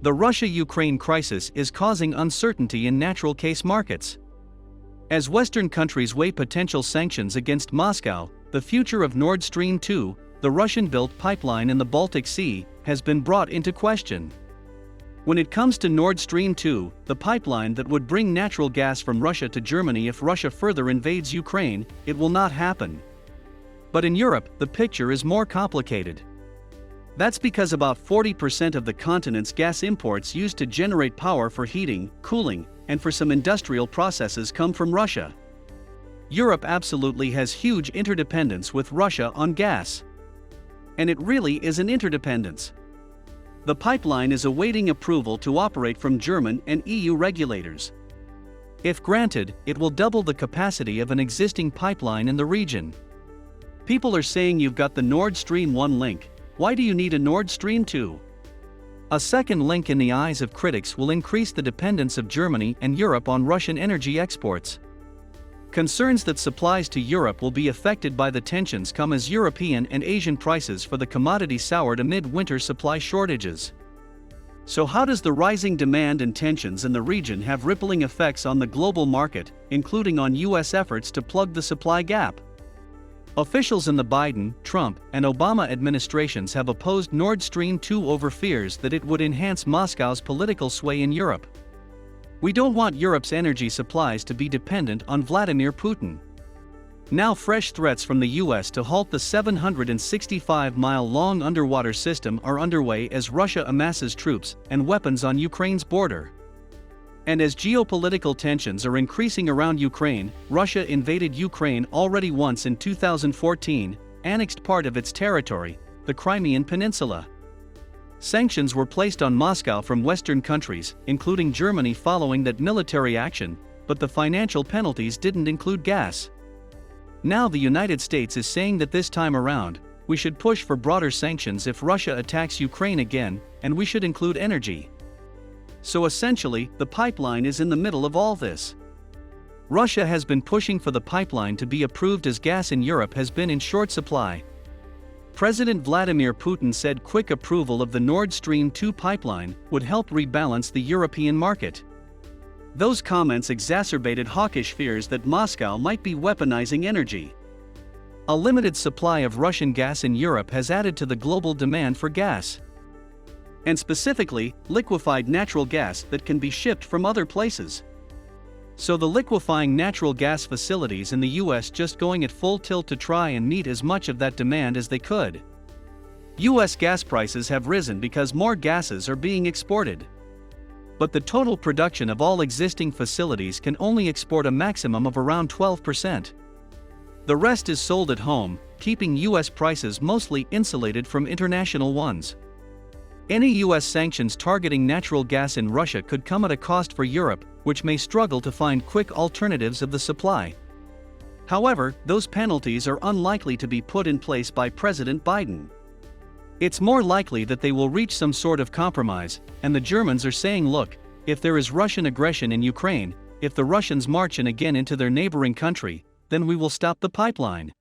The Russia-Ukraine crisis is causing uncertainty in natural gas markets. As Western countries weigh potential sanctions against Moscow, the future of Nord Stream 2, the Russian-built pipeline in the Baltic Sea, has been brought into question. When it comes to Nord Stream 2, the pipeline that would bring natural gas from Russia to Germany if Russia further invades Ukraine, it will not happen. But in Europe, the picture is more complicated. That's because about 40% of the continent's gas imports used to generate power for heating, cooling, and for some industrial processes come from Russia. Europe absolutely has huge interdependence with Russia on gas. And it really is an interdependence. The pipeline is awaiting approval to operate from German and EU regulators. If granted, it will double the capacity of an existing pipeline in the region. People are saying you've got the Nord Stream 1 link. Why do you need a Nord Stream 2? A second link in the eyes of critics will increase the dependence of Germany and Europe on Russian energy exports. Concerns that supplies to Europe will be affected by the tensions come as European and Asian prices for the commodity soured amid winter supply shortages. So how does the rising demand and tensions in the region have rippling effects on the global market, including on US efforts to plug the supply gap? Officials in the Biden, Trump, and Obama administrations have opposed Nord Stream 2 over fears that it would enhance Moscow's political sway in Europe. We don't want Europe's energy supplies to be dependent on Vladimir Putin. Now fresh threats from the US to halt the 765-mile-long underwater system are underway as Russia amasses troops and weapons on Ukraine's border. And as geopolitical tensions are increasing around Ukraine, Russia invaded Ukraine already once in 2014, annexed part of its territory, the Crimean Peninsula. Sanctions were placed on Moscow from Western countries, including Germany following that military action, but the financial penalties didn't include gas. Now the United States is saying that this time around, we should push for broader sanctions if Russia attacks Ukraine again, and we should include energy. So essentially, the pipeline is in the middle of all this. Russia has been pushing for the pipeline to be approved as gas in Europe has been in short supply. President Vladimir Putin said quick approval of the Nord Stream 2 pipeline would help rebalance the European market. Those comments exacerbated hawkish fears that Moscow might be weaponizing energy. A limited supply of Russian gas in Europe has added to the global demand for gas. And specifically, liquefied natural gas that can be shipped from other places. So the liquefying natural gas facilities in the US just going at full tilt to try and meet as much of that demand as they could. US gas prices have risen because more gases are being exported. But the total production of all existing facilities can only export a maximum of around 12%. The rest is sold at home, keeping US prices mostly insulated from international ones. Any US sanctions targeting natural gas in Russia could come at a cost for Europe, which may struggle to find quick alternatives of the supply. However, those penalties are unlikely to be put in place by President Biden. It's more likely that they will reach some sort of compromise, and the Germans are saying, look, if there is Russian aggression in Ukraine, if the Russians march in again into their neighboring country, then we will stop the pipeline.